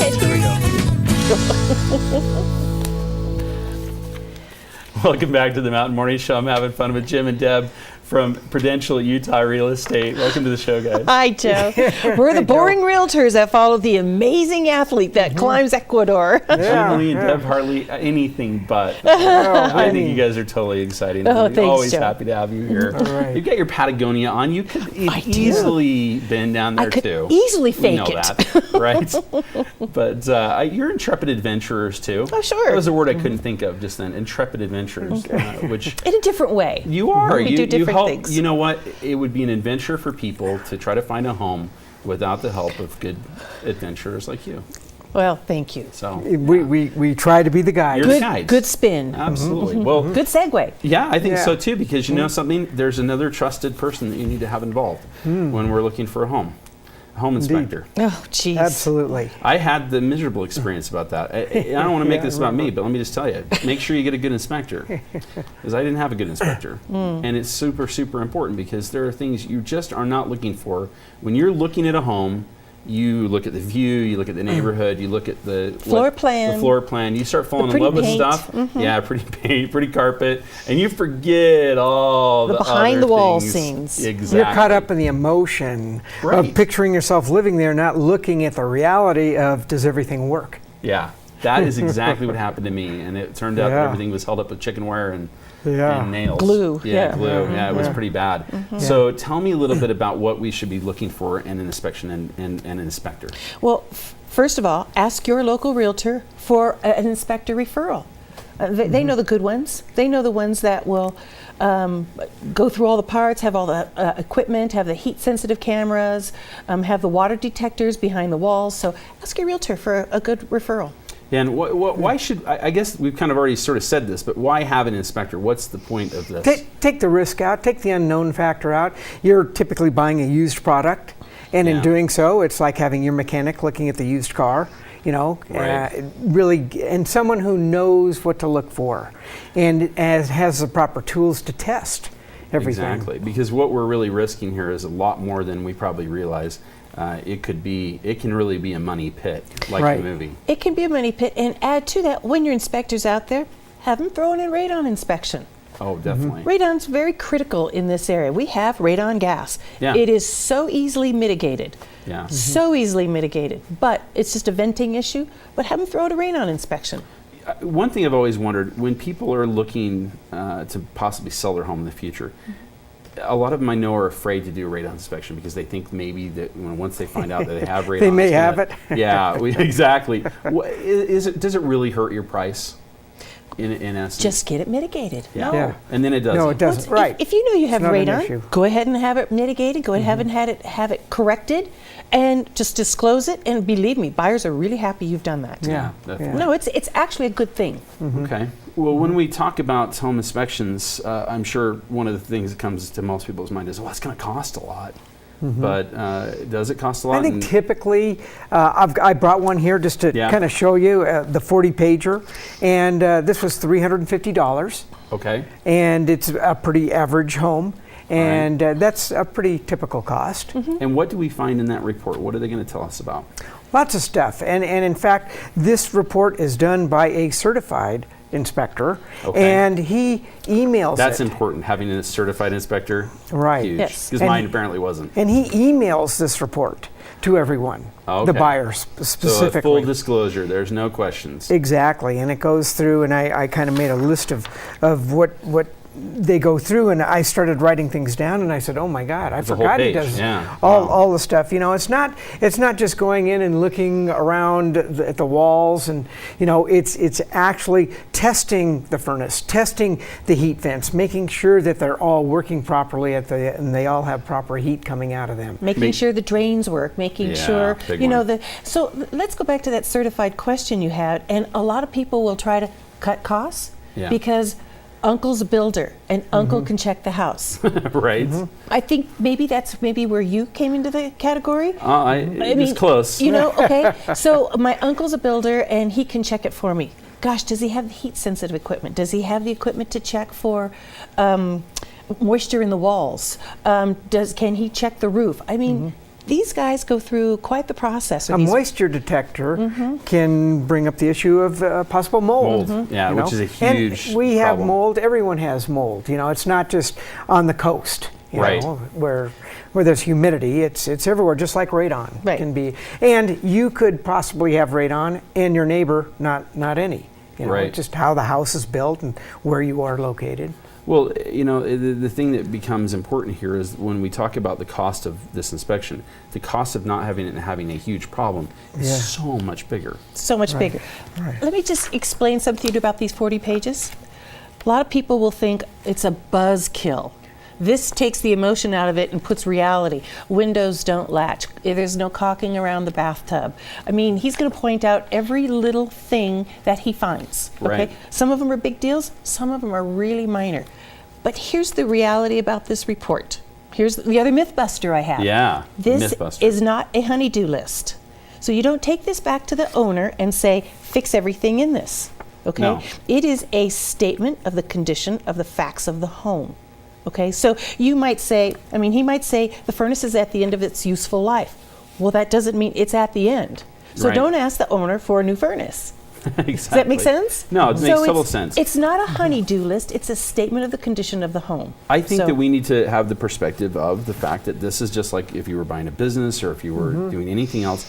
Here we go. Welcome back to the Mountain Morning Show. I'm having fun with Jim and Deb from Prudential Utah Real Estate. Welcome to the show, guys. Hi, Joe. We're the boring realtors that follow the amazing athlete that climbs Ecuador. Jim and Deb Hartley, anything but. I think you guys are totally exciting. Thanks, always Joe. happy to have you here. Right. You've got your Patagonia on. You could easily been down there I could too. easily We fake know it. that, right? But you're intrepid adventurers too. Oh, sure. That was a word I couldn't think of just then. Intrepid adventurers, which In a different way. you are. We do different things. You know what? It would be an adventure for people to try to find a home without the help of good adventurers like you. Well, thank you. So We try to be the guide. You're the guides. Good spin. Absolutely. Well, Good segue. yeah, I think Yeah. so too, because you know something? There's another trusted person that you need to have involved when we're looking for a home inspector. Oh, geez. Absolutely. I had the miserable experience about that. I don't want to make this about me, but let me just tell you, make sure you get a good inspector, because I didn't have a good inspector. And it's super, super important, because there are things you just are not looking for. When you're looking at a home, you look at the view, you look at the neighborhood, you look at the Floor plan. The floor plan. You start falling in pretty love with paint. stuff. Yeah, pretty paint, pretty carpet, and you forget all the behind other the wall things. scenes. Exactly. You're caught up in the emotion Right. of picturing yourself living there, not looking at the reality of, does everything work? Yeah, that is exactly what happened to me, and it turned out that Yeah. everything was held up with chicken wire and Yeah. nails. Glue, Yeah, yeah. glue. Yeah, it was Yeah. pretty bad. So tell me a little bit about what we should be looking for in an inspection and an inspector. Well, first of all, ask your local realtor for an inspector referral. They know the good ones. They know the ones that will go through all the parts, have all the equipment, have the heat-sensitive cameras, have the water detectors behind the walls. So ask your realtor for a good referral. And why should, I guess we've kind of already sort of said this, but why have an inspector? What's the point of this? Take the risk out, take the unknown factor out. You're typically buying a used product, and in Yeah. doing so, it's like having your mechanic looking at the used car, you know, Right. really, and someone who knows what to look for and has the proper tools to test everything. Exactly, because what we're really risking here is a lot more than we probably realize. It can really be a money pit, like Right. the movie. It can be a money pit, and add to that, when your inspector's out there, have them throw in a radon inspection. Oh, definitely. Radon's very critical in this area. We have radon gas. Yeah. It is so easily mitigated. Yeah. So easily mitigated. But it's just a venting issue. But have them throw out a radon inspection. One thing I've always wondered, when people are looking to possibly sell their home in the future, a lot of them I know are afraid to do a radon inspection because they think maybe that once they find out that they have radon, They may it's have gonna- it. Yeah, exactly. Does it really hurt your price? In essence, Just get it mitigated. yeah. Yeah. And then it doesn't. No, it doesn't. Right. If you know you have not an issue. radon, go ahead and have it mitigated. Go ahead and have it corrected, and just disclose it. And believe me, buyers are really happy you've done that. Yeah. definitely. No, it's actually a good thing. Okay. Well, when we talk about home inspections, I'm sure one of the things that comes to most people's mind is, well, it's going to cost a lot. But does it cost a lot? I think typically, I brought one here just to Yeah. kind of show you the 40 pager, and this was $350, Okay. and it's a pretty average home, and that's a pretty typical cost. And what do we find in that report? What are they going to tell us about? Lots of stuff, and in fact, this report is done by a certified inspector, Okay. and he emails That's it. important, having a certified inspector. Right. Huge. Yes. Because And- mine apparently wasn't. And he emails this report to everyone, Okay. the buyers So specifically. a full disclosure, there's no questions. Exactly, and it goes through, and I kind of made a list of what they go through, and I started writing things down, and I said, "Oh my God, I It's a whole forgot he page, does yeah. all, Wow. all the stuff." You know, it's not just going in and looking around at the walls, and you know, it's actually testing the furnace, testing the heat vents, making sure that they're all working properly and they all have proper heat coming out of them. Making sure the drains work, making Yeah, sure, big you know, one. so let's go back to that certified question you had. And a lot of people will try to cut costs Yeah. because uncle's a builder and uncle can check the house. Right? I think that's where you came into the category. It's close. You know, okay. So my uncle's a builder and he can check it for me. Gosh, does he have the heat sensitive equipment? Does he have the equipment to check for moisture in the walls? Can he check the roof? I mean, these guys go through quite the process. A moisture detector can bring up the issue of possible mold. Yeah, you know? which is a huge And we have problem. mold. Everyone has mold. You know, it's not just on the coast. You Right. know, where there's humidity, it's everywhere. Just like radon Right. can be. And you could possibly have radon, and your neighbor not any. You know, Right. just how the house is built and where you are located. Well, you know, the thing that becomes important here is when we talk about the cost of this inspection, the cost of not having it and having a huge problem is Yeah. so much bigger. So much bigger. Right. Let me just explain something about these 40 pages. A lot of people will think it's a buzzkill. This takes the emotion out of it and puts reality. Windows don't latch. There's no caulking around the bathtub. I mean, he's going to point out every little thing that he finds. Okay? Right. Some of them are big deals, some of them are really minor. But here's the reality about this report. Here's the other mythbuster I have. Yeah, This mythbuster. is not a honey-do list. So you don't take this back to the owner and say, fix everything in this. Okay? No. It is a statement of the condition of the facts of the home. Okay, so you might say, I mean, he might say the furnace is at the end of its useful life. Well, that doesn't mean it's at the end. So Right. don't ask the owner for a new furnace. Exactly. Does that make sense? No, it So makes total it's- sense. It's not a honey-do list. It's a statement of the condition of the home. I think So- that we need to have the perspective of the fact that this is just like if you were buying a business or if you were doing anything else.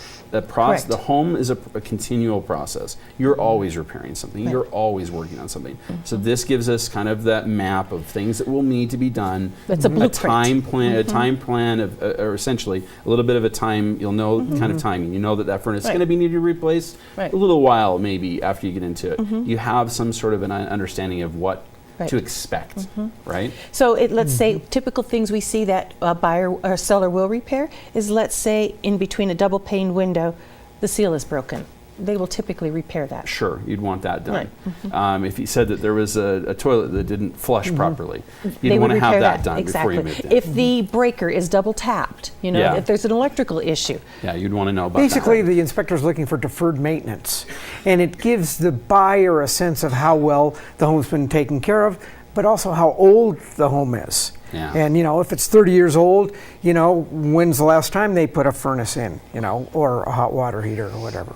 Correct. The home is a continual process. You're always repairing something. Right. You're always working on something. So this gives us kind of that map of things that will need to be done. It's a blueprint. time plan, a time plan of, or essentially a little bit of a time. You'll know kind of timing. You know that furnace is Right. going to be needed replaced Right. a little while maybe after you get into it. You have some sort of an understanding of what Right. to expect, right? So let's say typical things we see that a buyer or seller will repair is, let's say, in between a double pane window, the seal is broken. They will typically repair that. Sure, you'd want that done. Right. If you said that there was a toilet that didn't flush properly, They you'd would want to have repair that done exactly. before you moved in. If the breaker is double tapped, you know, Yeah. if there's an electrical issue. Yeah, you'd want to know about Basically, that. the inspector's looking for deferred maintenance, and it gives the buyer a sense of how well the home's been taken care of, but also how old the home is. Yeah. And you know, if it's 30 years old, you know, when's the last time they put a furnace in, you know, or a hot water heater or whatever.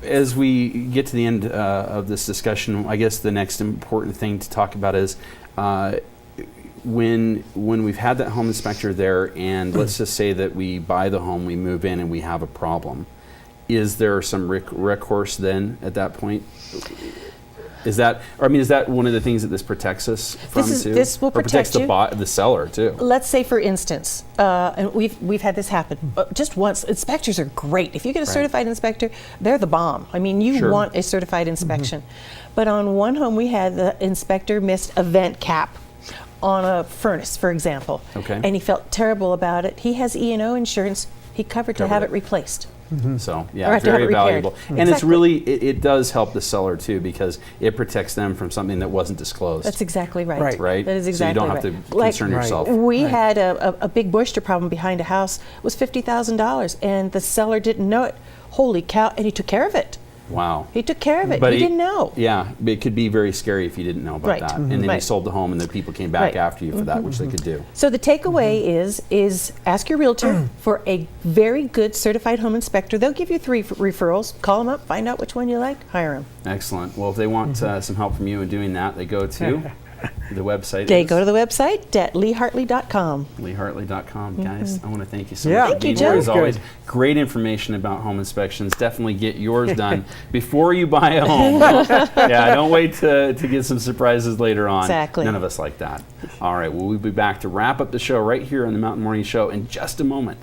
As we get to the end of this discussion, I guess the next important thing to talk about is when we've had that home inspector there, and let's just say that we buy the home, we move in, and we have a problem. Is there some recourse then at that point? Is that one of the things that this protects us from too? This will Or protects protect you. the seller too. Let's say, for instance, and we've had this happen just once. Inspectors are great. If you get a Right. certified inspector, they're the bomb. I mean, you Sure. want a certified inspection. But on one home, we had the inspector missed a vent cap on a furnace, for example. Okay. And he felt terrible about it. He has E&O insurance. He covered to Covered have it. it replaced. So Or yeah, have to have very it repaired. valuable, and it's Exactly. really it does help the seller too because it protects them from something that wasn't disclosed. That's exactly right. Right. right. That is exactly So you don't right. have to Like, concern Right. yourself. We Right. had a big moisture problem behind a house. It was $50,000, and the seller didn't know it. Holy cow! And he took care of it. Wow. He took care of it. But he didn't know. Yeah, but it could be very scary if you didn't know about Right. that, and then you Right. sold the home, and then people came back Right. after you for that, which they could do. So the takeaway is ask your realtor for a very good certified home inspector. They'll give you 3 referrals. Call them up, find out which one you like, hire them. Excellent. Well, if they want some help from you in doing that, they go to the website. They go to the website at leehartley.com. leehartley.com. Guys, I want to thank you so Yeah. much for Thank you, being here. Joe. As always, Good. great information about home inspections. Definitely get yours done before you buy a home. Yeah, don't wait to get some surprises later on. Exactly. None of us like that. All right, well, we'll be back to wrap up the show right here on the Mountain Morning Show in just a moment.